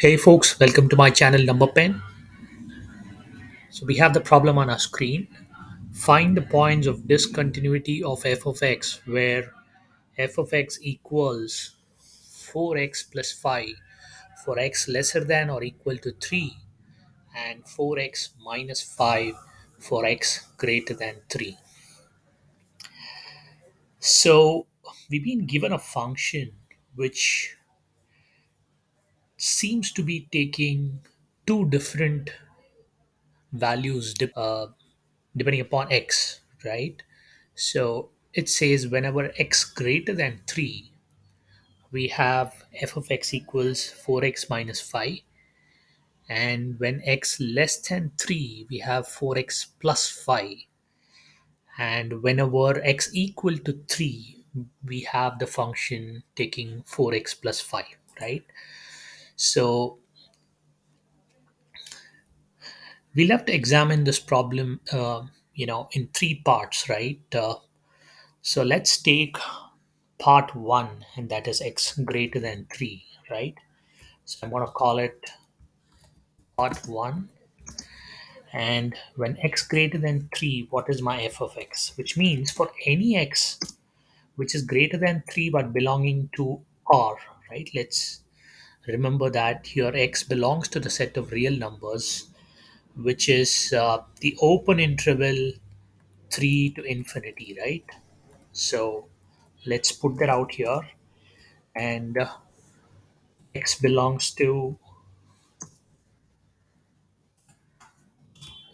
Hey folks, welcome to my channel Number Pen. So we have the problem on our screen. Find the points of discontinuity of f of x where f of x equals 4x plus 5 for x lesser than or equal to 3 and 4x minus 5 for x greater than 3. So we've been given a function which seems to be taking two different values depending upon x, right? So it says whenever x greater than 3, we have f of x equals 4x minus 5. And when x less than 3, we have 4x plus 5. And whenever x equal to 3, we have the function taking 4x plus 5, right? So we'll have to examine this problem, in three parts, right? So let's take part 1, and that is x greater than 3, right? So I'm going to call it part 1. And when x greater than 3, what is my f of x? Which means for any x which is greater than 3 but belonging to R, right? Let's remember that here x belongs to the set of real numbers, which is the open interval 3 to infinity, right? So let's put that out here. And x belongs to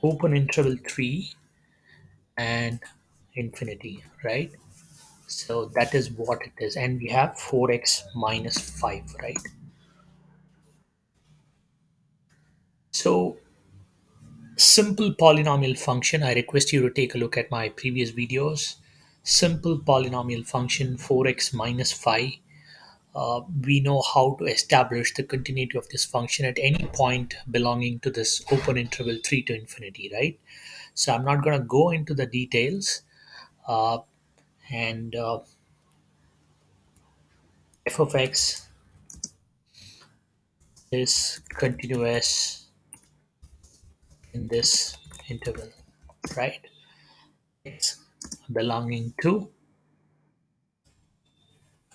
open interval 3 and infinity, right? So that is what it is. And we have 4x minus 5, right? So simple polynomial function, I request you to take a look at my previous videos. Simple polynomial function 4x minus 5. We know how to establish the continuity of this function at any point belonging to this open interval 3 to infinity, right? So I'm not going to go into the details. And f of x is continuous in this interval, right? X belonging to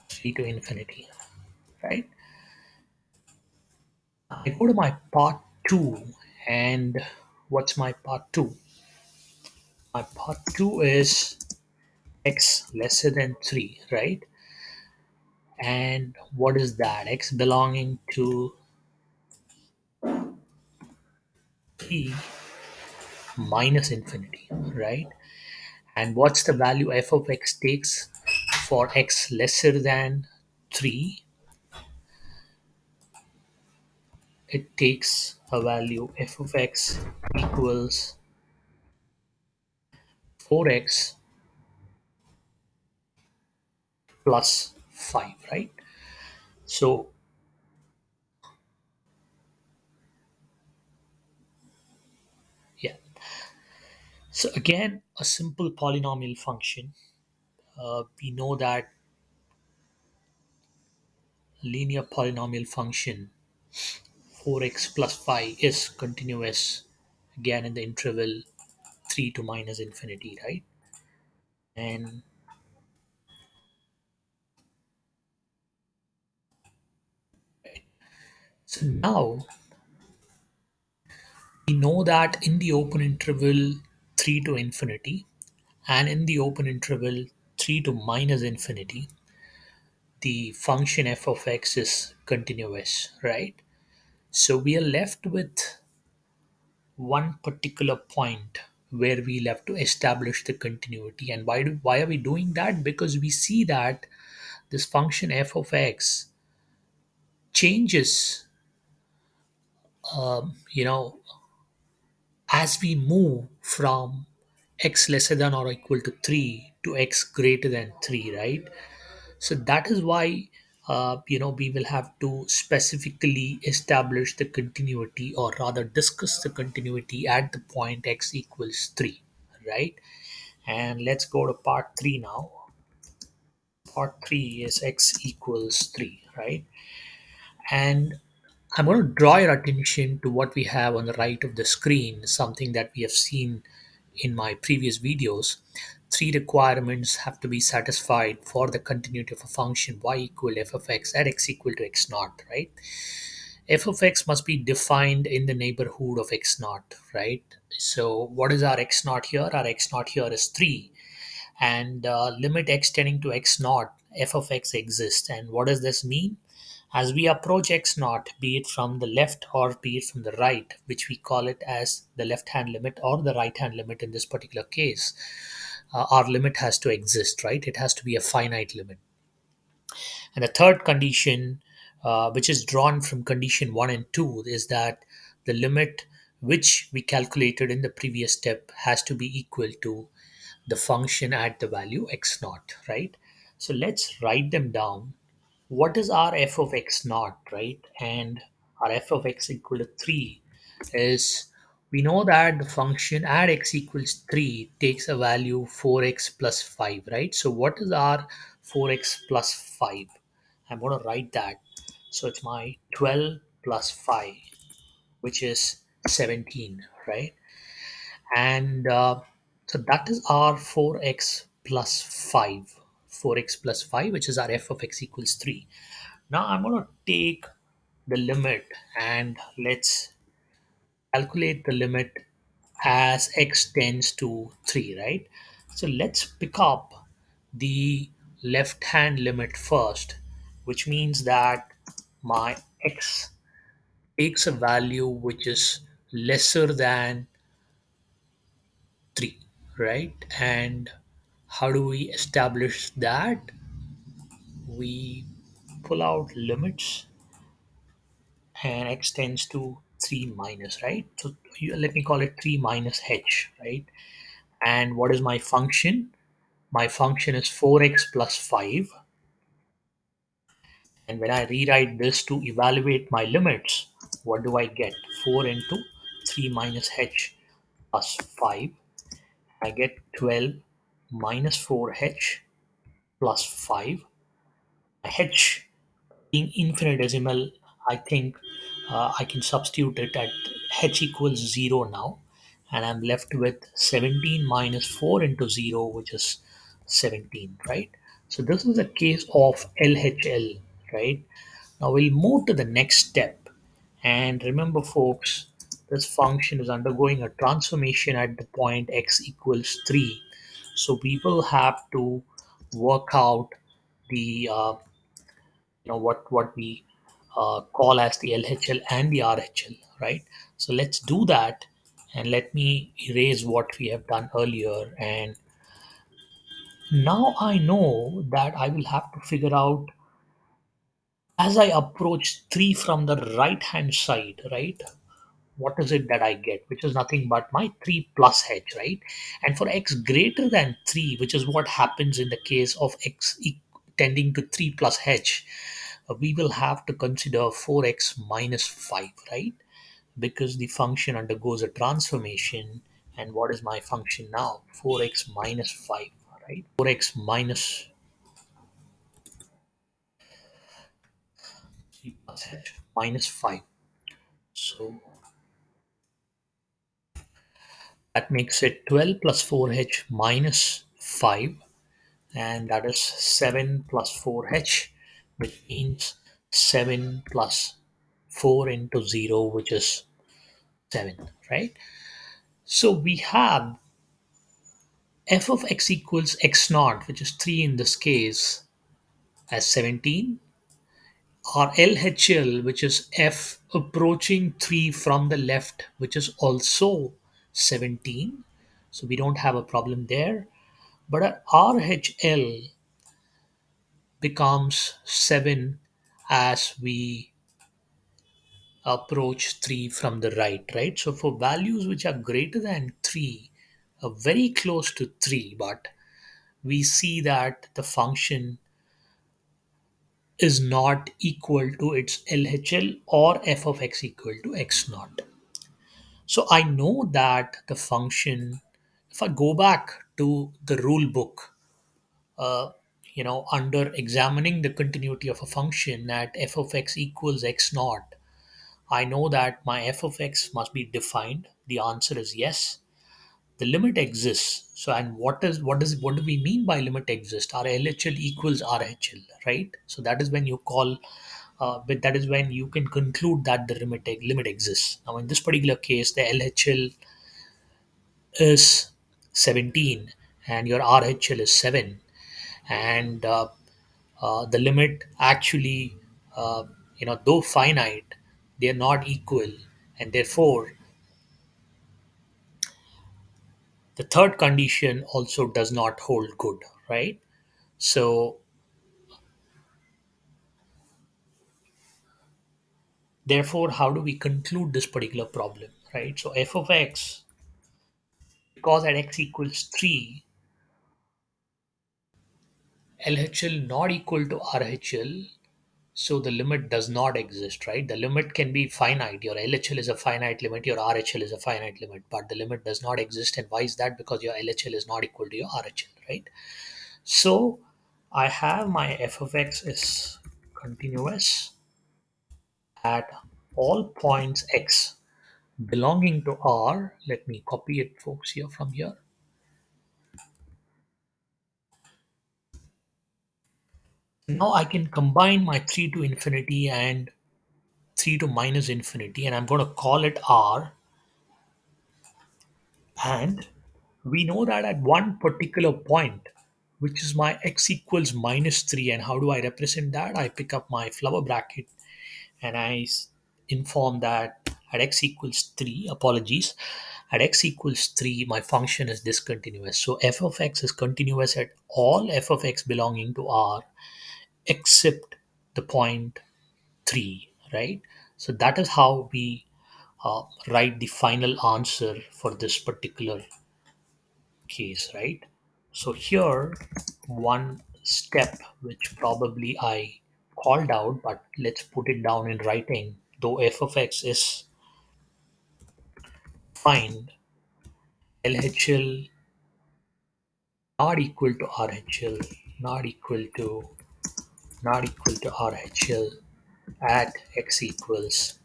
3 to infinity, right? I go to my part 2, and what's my part 2? My part 2 is x lesser than 3, right? And what is that? X belonging to 3 minus infinity, right? And what's the value f of x takes for x lesser than 3? It takes a value f of x equals 4x plus 5, right? So yeah, so again, a simple polynomial function. We know that linear polynomial function 4x plus 5 is continuous again in the interval 3 to minus infinity, right? And so now we know that in the open interval 3 to infinity and in the open interval 3 to minus infinity, the function f of x is continuous, right? So we are left with one particular point where we have to establish the continuity. And why are we doing that? Because we see that this function f of x changes, you know, as we move from x lesser than or equal to 3 to x greater than 3, right? So that is why we will have to specifically establish the continuity, or rather discuss the continuity at the point x equals 3, right? And let's go to part 3 now. Part 3 is x equals 3, right? And I'm going to draw your attention to what we have on the right of the screen, something that we have seen in my previous videos. Three requirements have to be satisfied for the continuity of a function y equal f of x at x equal to x naught, right? F of x must be defined in the neighborhood of x naught, right? So what is our x naught here? Our x naught here is 3, and limit x tending to x naught, f of x exists. And what does this mean? As we approach x naught, be it from the left or be it from the right, which we call it as the left hand limit or the right hand limit in this particular case, our limit has to exist, right? It has to be a finite limit. And the third condition, which is drawn from condition 1 and 2, is that the limit which we calculated in the previous step has to be equal to the function at the value x naught, right? So let's write them down. What is our f of x naught, right? And our f of x equal to 3 is, we know that the function at x equals 3 takes a value 4x plus 5, right? So what is our 4x plus 5? I'm going to write that. So it's my 12 plus 5, which is 17, right? And so that is our 4x plus 5. 4x plus 5, which is our f of x equals 3. Now I'm going to take the limit and let's calculate the limit as x tends to 3, right? So let's pick up the left hand limit first, which means that my x takes a value which is lesser than 3, right? And how do we establish that? We pull out limits and x tends to 3 minus, right? So let me call it 3 minus h, right? And what is my function? My function is 4x plus 5. And when I rewrite this to evaluate my limits, what do I get? 4 into 3 minus h plus 5. I get 12 minus 4h plus 5. H being infinitesimal, I think I can substitute it at h equals 0 now. And I'm left with 17 minus 4 into 0, which is 17, right? So this is a case of LHL, right? Now we'll move to the next step. And remember, folks, this function is undergoing a transformation at the point x equals 3. So we will have to work out the what we call as the LHL and the RHL, right? So let's do that, and let me erase what we have done earlier. And now I know that I will have to figure out, as I approach 3 from the right hand side, right? What is it that I get? Which is nothing but my 3 plus h, right? And for x greater than 3, which is what happens in the case of tending to 3 plus h, we will have to consider 4x minus 5, right? Because the function undergoes a transformation. And what is my function now? 4x minus 5, right? 4x minus 3 plus h minus 5. So that makes it 12 plus 4h minus 5, and that is 7 plus 4h, which means 7 plus 4 into 0, which is 7, right? So we have f of x equals x naught, which is 3 in this case, as 17, or LHL, which is f approaching 3 from the left, which is also 17. So we don't have a problem there. But our RHL becomes 7 as we approach 3 from the right, right? So for values which are greater than 3, very close to 3, but we see that the function is not equal to its LHL or f of x equal to x naught. So I know that the function, if I go back to the rule book, uh, under examining the continuity of a function at f of x equals x naught, I know that my f of x must be defined. The answer is yes. The limit exists. So, and what do we mean by limit exists? Our LHL equals RHL, right? So that is when you call, but that is when you can conclude that the limit exists. Now, in this particular case, the LHL is 17, and your RHL is 7, and the limit actually, uh, though finite, they are not equal, and therefore the third condition also does not hold good, right? So therefore, how do we conclude this particular problem, right? So f of x, because at x equals 3, LHL not equal to RHL, so the limit does not exist, right? The limit can be finite. Your LHL is a finite limit, your RHL is a finite limit, but the limit does not exist. And why is that? Because your LHL is not equal to your RHL, right? So I have my f of x is continuous at all points x belonging to R. Let me copy it, folks, here from here. Now I can combine my 3 to infinity and 3 to minus infinity, and I'm going to call it R. And we know that at one particular point, which is my x equals minus 3, and how do I represent that? I pick up my flower bracket and inform that at x equals 3, apologies, at x equals 3, my function is discontinuous. So f of x is continuous at all f of x belonging to R except the point 3, right? So that is how we write the final answer for this particular case, right? So here, one step which probably I called out, but let's put it down in writing. Though f of x is find LHL not equal to RHL, not equal to RHL at x equals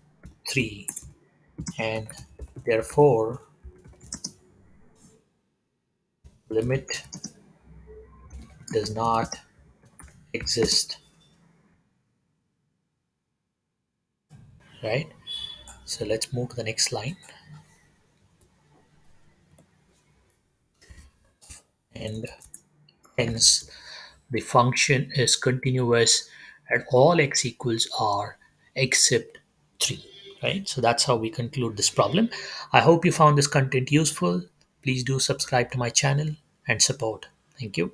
3, and therefore limit does not exist, right? So let's move to the next line. And hence the function is continuous at all x equals R except 3, right? So that's how we conclude this problem. I hope you found this content useful. Please do subscribe to my channel and support. Thank you.